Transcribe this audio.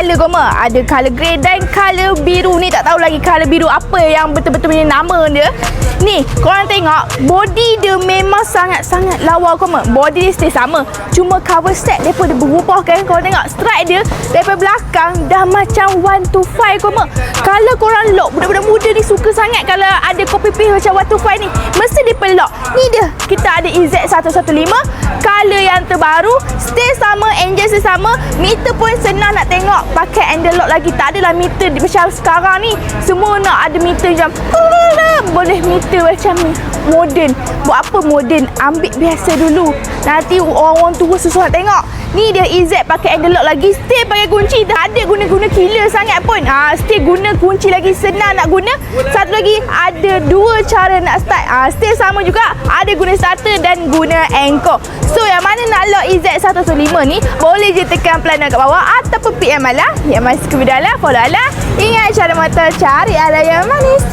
color Koma. Ada color grey dan color biru. Ni tak tahu lagi color biru apa yang betul-betul punya nama dia. Ni, korang tengok body dia memang sangat-sangat lawa Koma. Body dia stay sama. Cuma cover set dia pun dia berubah kan. Korang tengok strike dia daripada belakang dah macam 125 Koma. Kalau korang lock, budak-budak muda ni suka sangat kalau ada copy paste macam 125 ni. Mesti dia pelok. Ni dia. Kita ada EZ115. Color yang terbaru. Stay sama, engine stay sama. Meter pun senang nak tengok. Pakai handle lock lagi. Tak adalah meter macam sekarang ni. Semua nak ada meter macam boleh meter macam moden. Buat apa moden? Ambil biasa dulu. Nanti orang-orang tua susah nak tengok. Ni dia EZ pakai handle lock lagi. Stay pakai kunci. Tak ada guna-guna killer sangat pun. Stay guna kunci lagi. Senang nak guna. Satu lagi ada dua cara nak start. Stay sama juga. Ada guna starter dan guna anchor. So yang mana nak lock EZ115 ni, boleh je tekan pelana kat bawah ataupun PM Ala. Yang masih ke video Ala, follow Ala. Ingat cara mata cari Ala yang manis.